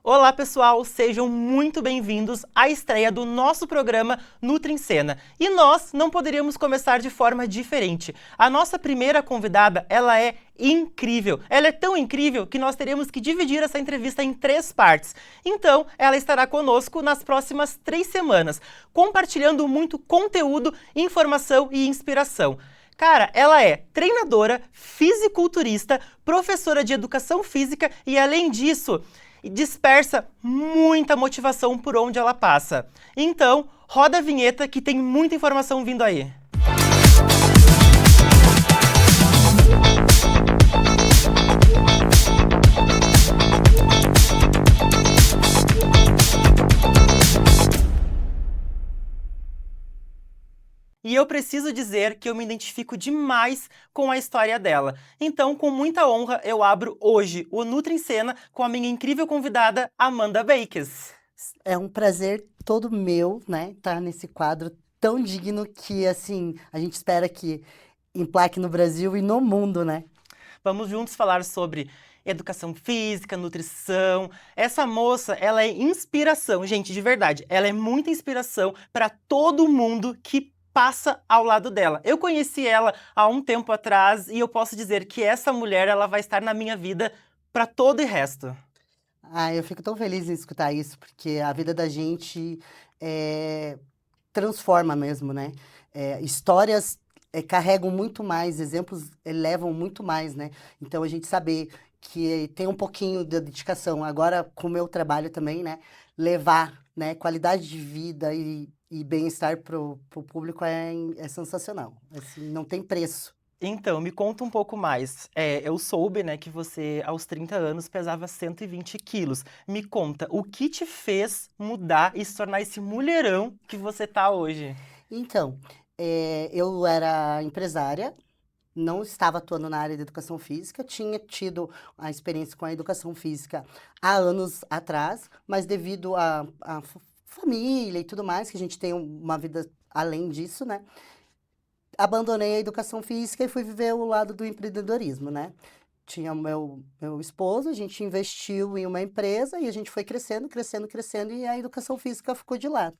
Olá pessoal, sejam muito bem-vindos à estreia do nosso programa Nutri em Cena. E nós não poderíamos começar de forma diferente. A nossa primeira convidada, ela é incrível. Ela é tão incrível que nós teremos que dividir essa entrevista em 3 partes. Então, ela estará conosco nas próximas 3 semanas, compartilhando muito conteúdo, informação e inspiração. Cara, ela é treinadora, fisiculturista, professora de educação física e, além disso, dispersa muita motivação por onde ela passa. Então, roda a vinheta que tem muita informação vindo aí. E eu preciso dizer que eu me identifico demais com a história dela. Então, com muita honra, eu abro hoje o Nutri em Cena com a minha incrível convidada, Amanda Bakes. É um prazer todo meu, né, estar nesse quadro tão digno que, assim, a gente espera que emplaque no Brasil e no mundo, né? Vamos juntos falar sobre educação física, nutrição. Essa moça, ela é inspiração, gente, de verdade. Ela é muita inspiração para todo mundo que passa ao lado dela. Eu conheci ela há um tempo atrás e eu posso dizer que essa mulher, ela vai estar na minha vida para todo o resto. Ah, eu fico tão feliz em escutar isso, porque a vida da gente transforma mesmo, né? Histórias carregam muito mais, exemplos levam muito mais, né? Então, a gente saber que tem um pouquinho de dedicação, agora com o meu trabalho também, né? Levar, né, qualidade de vida e bem-estar pro público é sensacional. Assim, não tem preço. Então, me conta um pouco mais. Eu soube, né, que você, aos 30 anos, pesava 120 quilos. Me conta, o que te fez mudar e se tornar esse mulherão que você tá hoje? Então, eu era empresária, não estava atuando na área de educação física, tinha tido a experiência com a educação física há anos atrás, mas devido à família e tudo mais, que a gente tem uma vida além disso, né? Abandonei a educação física e fui viver o lado do empreendedorismo, né? Tinha o meu esposo, a gente investiu em uma empresa e a gente foi crescendo, crescendo, crescendo, e a educação física ficou de lado.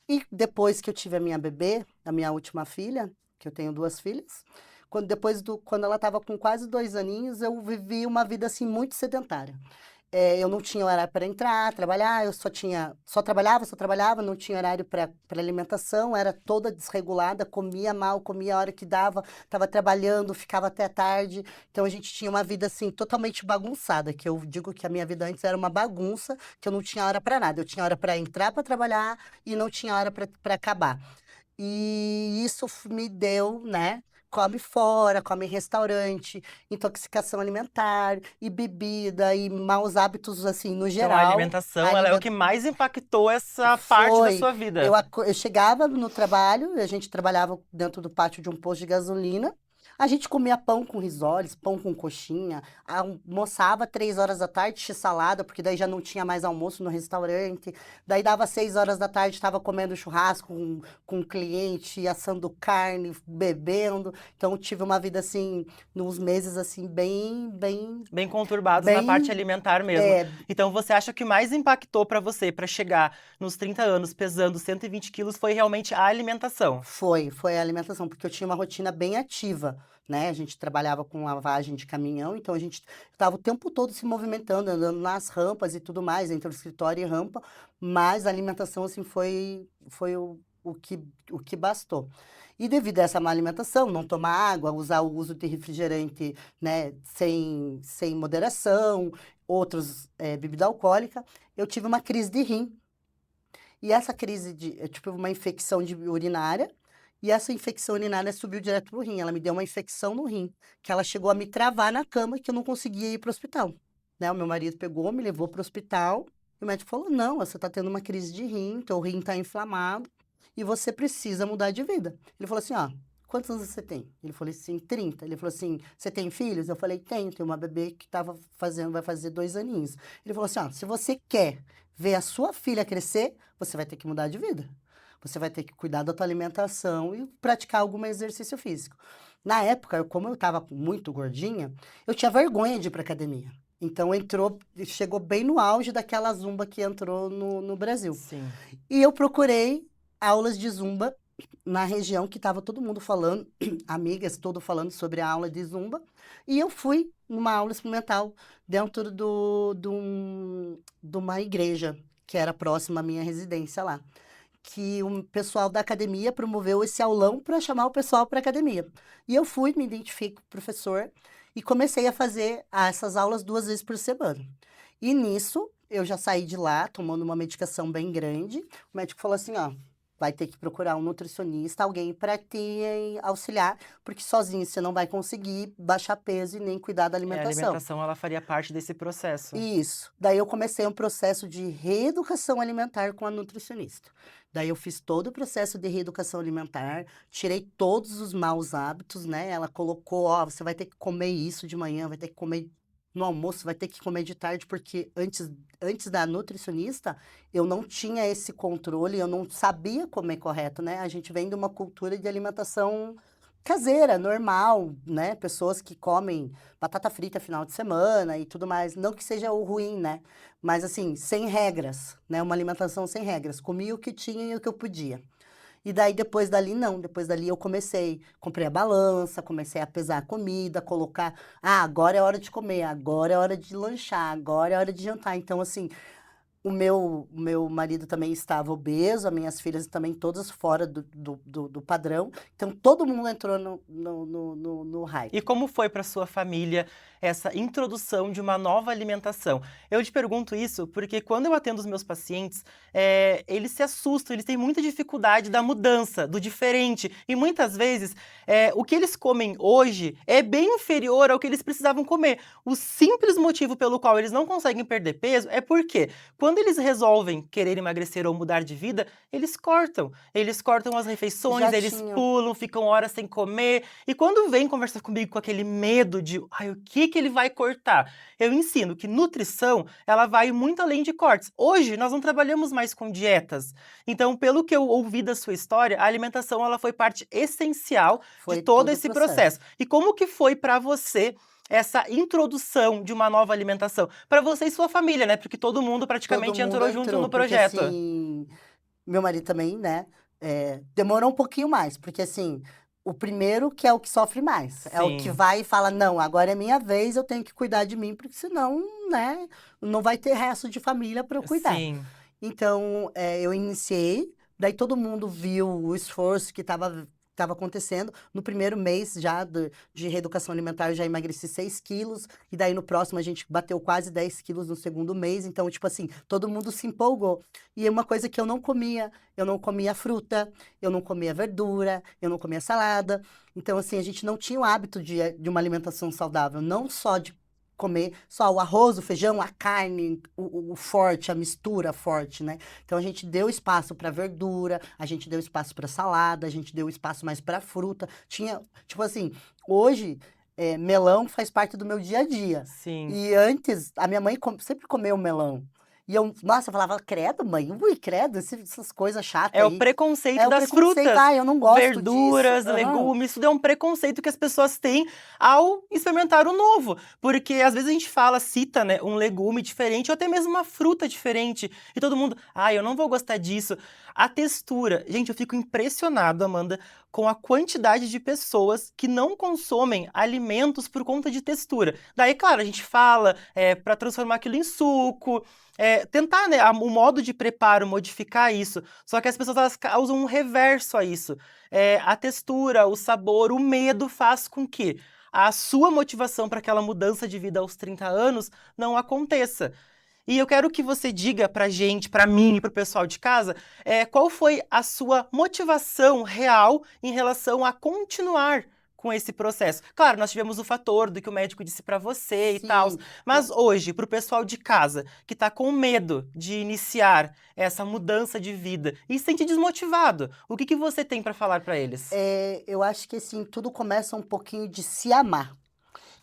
E depois que eu tive a minha bebê, a minha última filha, que eu tenho 2 filhas, quando ela estava com quase 2 aninhos, eu vivi uma vida assim muito sedentária. Eu não tinha horário para entrar, trabalhar, eu só trabalhava, não tinha horário para alimentação, era toda desregulada, comia mal, comia a hora que dava, estava trabalhando, ficava até tarde. Então a gente tinha uma vida assim totalmente bagunçada, que eu digo que a minha vida antes era uma bagunça, que eu não tinha hora para nada. Eu tinha hora para entrar para trabalhar e não tinha hora para acabar. E isso me deu, né? Come fora, come em restaurante, intoxicação alimentar e bebida e maus hábitos assim no Então, a geral. alimentação, ela é o que mais impactou essa parte da Foi. sua vida. Eu chegava no trabalho, a gente trabalhava dentro do pátio de um posto de gasolina. A gente comia pão com risoles, pão com coxinha, almoçava 3 horas da tarde, x-salada, porque daí já não tinha mais almoço no restaurante. Daí dava 6 horas da tarde, estava comendo churrasco com um cliente, assando carne, bebendo. Então eu tive uma vida assim, nos meses assim, Bem conturbados na parte bem, alimentar mesmo. é, Então, você acha que o mais impactou para você, para chegar nos 30 anos pesando 120 quilos, foi realmente a alimentação? foi a alimentação, porque eu tinha uma rotina bem ativa, né? A gente trabalhava com lavagem de caminhão, então a gente estava o tempo todo se movimentando, andando nas rampas e tudo mais, entre o escritório e rampa, mas a alimentação, assim, foi o que bastou. E devido a essa má alimentação, não tomar água, usar o uso de refrigerante, né, sem moderação, outros, bebida alcoólica, eu tive uma crise de rim. E essa eu tive uma infecção urinária, e essa infecção urinária subiu direto pro rim. Ela me deu uma infecção no rim, que ela chegou a me travar na cama, que eu não conseguia ir para o hospital. Né? O meu marido pegou, me levou para o hospital, e o médico falou: não, você está tendo uma crise de rim, teu rim está inflamado, e você precisa mudar de vida. Ele falou assim: ó, quantos anos você tem? Ele falou assim: 30. Ele falou assim: você tem filhos? Eu falei: tenho uma bebê que vai fazer 2 aninhos. Ele falou assim: ó, se você quer ver a sua filha crescer, você vai ter que mudar de vida. Você vai ter que cuidar da tua alimentação e praticar algum exercício físico. Na época, como eu estava muito gordinha, eu tinha vergonha de ir para academia. Então chegou bem no auge daquela Zumba que entrou no Brasil. Sim. E eu procurei aulas de Zumba na região que estava todo mundo falando, amigas, todo falando sobre a aula de Zumba. E eu fui numa aula experimental dentro de uma igreja que era próxima à minha residência lá. Que o pessoal da academia promoveu esse aulão para chamar o pessoal para a academia. E eu fui, me identifiquei com o professor e comecei a fazer essas aulas 2 vezes por semana. E nisso, eu já saí de lá tomando uma medicação bem grande. O médico falou assim, ó, vai ter que procurar um nutricionista, alguém para te auxiliar, porque sozinho você não vai conseguir baixar peso e nem cuidar da A alimentação. alimentação, ela faria parte desse processo. Isso. Daí eu comecei um processo de reeducação alimentar com a nutricionista. Daí eu fiz todo o processo de reeducação alimentar, tirei todos os maus hábitos, né? Ela colocou, ó, você vai ter que comer isso de manhã, vai ter que comer no almoço, vai ter que comer de tarde, porque antes da nutricionista, eu não tinha esse controle, eu não sabia comer correto, né? A gente vem de uma cultura de alimentação caseira, normal, né? Pessoas que comem batata frita final de semana e tudo mais. Não que seja o ruim, né? Mas assim, sem regras, né? Uma alimentação sem regras. Comia o que tinha e o que eu podia. E daí, depois dali, não. Depois dali, eu comprei a balança, comecei a pesar a comida, colocar, agora é hora de comer, agora é hora de lanchar, agora é hora de jantar. Então, assim, o meu marido também estava obeso, as minhas filhas também todas fora do padrão. Então, todo mundo entrou no E hype. como foi para sua família essa introdução de uma nova alimentação? Eu te pergunto isso porque quando eu atendo os meus pacientes, eles se assustam, eles têm muita dificuldade da mudança, do diferente. E muitas vezes, o que eles comem hoje é bem inferior ao que eles precisavam comer. O simples motivo pelo qual eles não conseguem perder peso é porque, quando eles resolvem querer emagrecer ou mudar de vida, eles cortam. Eles cortam as refeições, Já eles tinha. pulam, ficam horas sem comer. E quando vem conversar comigo com aquele medo de, o que ele vai cortar? Eu ensino que nutrição, ela vai muito além de cortes. Hoje, nós não trabalhamos mais com dietas. Então, pelo que eu ouvi da sua história, a alimentação, ela foi parte essencial de Foi todo todo o esse processo. E como que foi para você essa introdução de uma nova alimentação? Para você e sua família, né? Porque todo mundo Todo praticamente mundo entrou junto entrou, no porque projeto. assim, meu marido também, né? Demorou um pouquinho mais, porque assim, o primeiro que é o que sofre mais, é o que Sim, vai e fala, não, agora é minha vez, eu tenho que cuidar de mim, porque senão, né, não vai ter resto de família para eu cuidar. sim. Então, eu iniciei, daí todo mundo viu o esforço que estava acontecendo. No primeiro mês já de reeducação alimentar, eu já emagreci 6 quilos, e daí no próximo a gente bateu quase 10 quilos no segundo mês. Então, tipo assim, todo mundo se empolgou. E é uma coisa que eu não comia fruta, eu não comia verdura, eu não comia salada. Então, assim, a gente não tinha o hábito de uma alimentação saudável, não só de comer só o arroz, o feijão, a carne, o forte, a mistura forte, né? Então a gente deu espaço para verdura, a gente deu espaço para salada, a gente deu espaço mais para fruta. Tinha, tipo assim, hoje melão faz parte do meu dia a dia. Sim. E antes, a minha mãe sempre comeu melão. E nossa, eu falava, credo, mãe, ui, credo, essas coisas chatas É o aí. preconceito É o das preconceito, frutas, eu não gosto disso. verduras, Aham. legumes, tudo é um preconceito que as pessoas têm ao experimentar o novo. Porque às vezes a gente cita, né, um legume diferente ou até mesmo uma fruta diferente. E todo mundo, eu não vou gostar disso. A textura. Gente, eu fico impressionado, Amanda, com a quantidade de pessoas que não consomem alimentos por conta de textura. Daí, claro, a gente fala para transformar aquilo em suco. Tentar, né, o modo de preparo, modificar isso. Só que as pessoas elas causam um reverso a isso. A textura, o sabor, o medo faz com que a sua motivação para aquela mudança de vida aos 30 anos não aconteça. E eu quero que você diga pra gente, pra mim e pro pessoal de casa, qual foi a sua motivação real em relação a continuar com esse processo. Claro, nós tivemos o fator do que o médico disse pra você e tal, Sim. mas hoje, pro pessoal de casa que tá com medo de iniciar essa mudança de vida e se sente desmotivado, o que você tem pra falar pra eles? Eu acho que assim, tudo começa um pouquinho de se amar.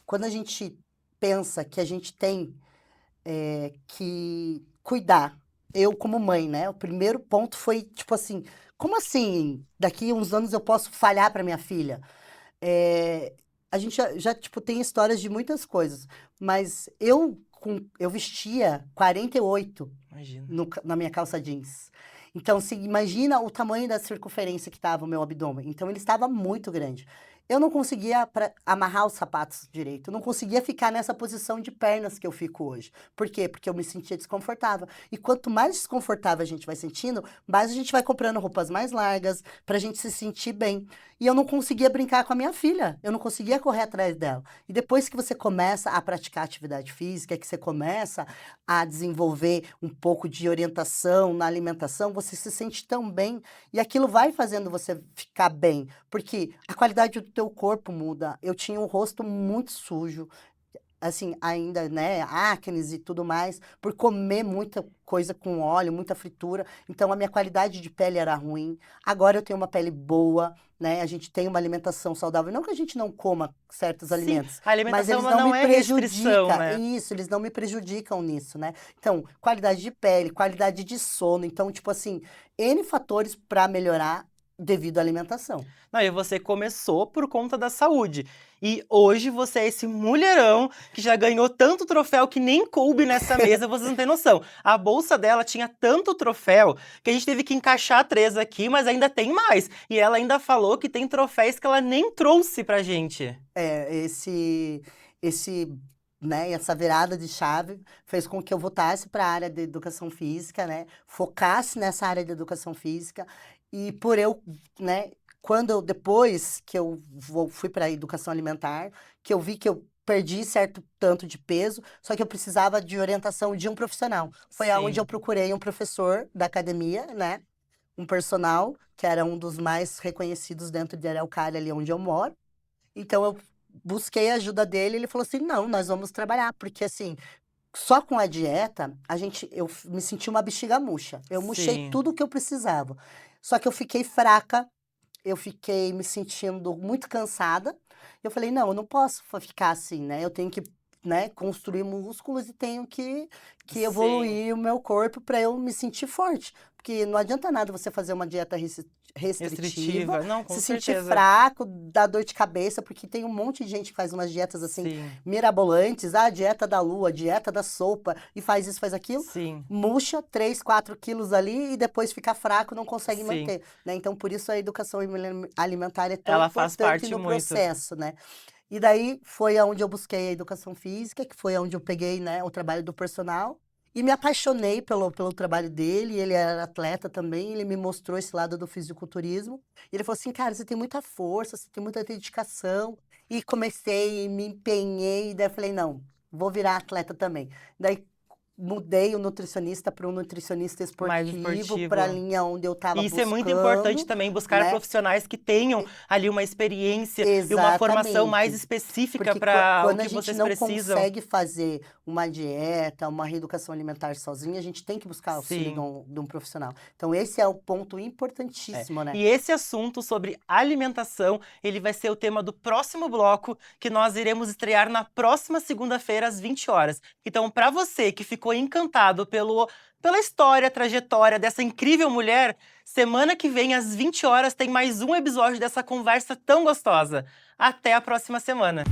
Quando a gente pensa que a gente tem que cuidar, eu como mãe, né? O primeiro ponto foi tipo assim, como assim? Daqui a uns anos eu posso falhar para minha filha? A gente tipo, tem histórias de muitas coisas, mas eu eu vestia 48 Imagina. na minha calça jeans. Então, imagina o tamanho da circunferência que estava o meu abdômen. Então, ele estava muito grande. Eu não conseguia amarrar os sapatos direito. Eu não conseguia ficar nessa posição de pernas que eu fico hoje. Por quê? Porque eu me sentia desconfortável. E quanto mais desconfortável a gente vai sentindo, mais a gente vai comprando roupas mais largas pra gente se sentir bem. E eu não conseguia brincar com a minha filha. Eu não conseguia correr atrás dela. E depois que você começa a praticar atividade física, que você começa a desenvolver um pouco de orientação na alimentação, você se sente tão bem. E aquilo vai fazendo você ficar bem. Porque a qualidade do teu corpo muda. Eu tinha um rosto muito sujo, assim, ainda, né, acnes e tudo mais, por comer muita coisa com óleo, muita fritura. Então, a minha qualidade de pele era ruim. Agora eu tenho uma pele boa, né? A gente tem uma alimentação saudável. Não que a gente não coma certos alimentos, a alimentação mas eles ela não não me é restrição, prejudicam. né? Isso, eles não me prejudicam nisso, né? Então, qualidade de pele, qualidade de sono. Então, tipo assim, N fatores para melhorar devido à alimentação. Não, e você começou por conta da saúde. E hoje você é esse mulherão que já ganhou tanto troféu que nem coube nessa mesa, vocês não têm noção. A bolsa dela tinha tanto troféu que a gente teve que encaixar 3 aqui, mas ainda tem mais. E ela ainda falou que tem troféus que ela nem trouxe pra gente. Né, essa virada de chave fez com que eu voltasse para a área de educação física, né, focasse nessa área de educação física e por eu, né, depois que eu fui para a educação alimentar, que eu vi que eu perdi certo tanto de peso, só que eu precisava de orientação de um profissional. Foi aonde eu procurei um professor da academia, né, um personal, que era um dos mais reconhecidos dentro de Araucária, ali onde eu moro. Então, eu busquei a ajuda dele, ele falou assim, não, nós vamos trabalhar, porque assim, só com a dieta, eu me senti uma bexiga murcha. Eu murchei Sim. tudo o que eu precisava. Só que eu fiquei fraca, eu fiquei me sentindo muito cansada. Eu falei, não, eu não posso ficar assim, né? Eu tenho que, né, construir músculos e tenho que Sim. evoluir o meu corpo para eu me sentir forte. Porque não adianta nada você fazer uma dieta restritiva, Não, com se sentir certeza. fraco, dar dor de cabeça, porque tem um monte de gente que faz umas dietas assim, Sim. mirabolantes, a dieta da lua, dieta da sopa, e faz isso, faz aquilo, Sim. murcha 3, 4 quilos ali e depois fica fraco, não consegue Sim. manter, né? Então, por isso a educação alimentar é tão Ela faz importante parte no muito. processo, né? E daí foi aonde eu busquei a educação física, que foi aonde eu peguei, né, o trabalho do personal. E me apaixonei pelo trabalho dele, ele era atleta também, ele me mostrou esse lado do fisiculturismo. E ele falou assim, cara, você tem muita força, você tem muita dedicação. E comecei, me empenhei, e daí eu falei, não, vou virar atleta também. Daí mudei o nutricionista para um nutricionista Mais esportivo, esportivo. para a linha onde eu estava E isso é muito buscando, importante também, buscar né? profissionais que tenham ali uma experiência e uma formação mais Exatamente. específica Porque para o quando a que gente vocês não precisam. consegue fazer uma dieta, uma reeducação alimentar sozinha, a gente tem que buscar auxílio Sim. de um profissional. Então, esse é o ponto importantíssimo, né? E esse assunto sobre alimentação, ele vai ser o tema do próximo bloco, que nós iremos estrear na próxima segunda-feira, às 20 horas. Então, para você que ficou encantado pela história, trajetória dessa incrível mulher, semana que vem, às 20 horas, tem mais um episódio dessa conversa tão gostosa. Até a próxima semana!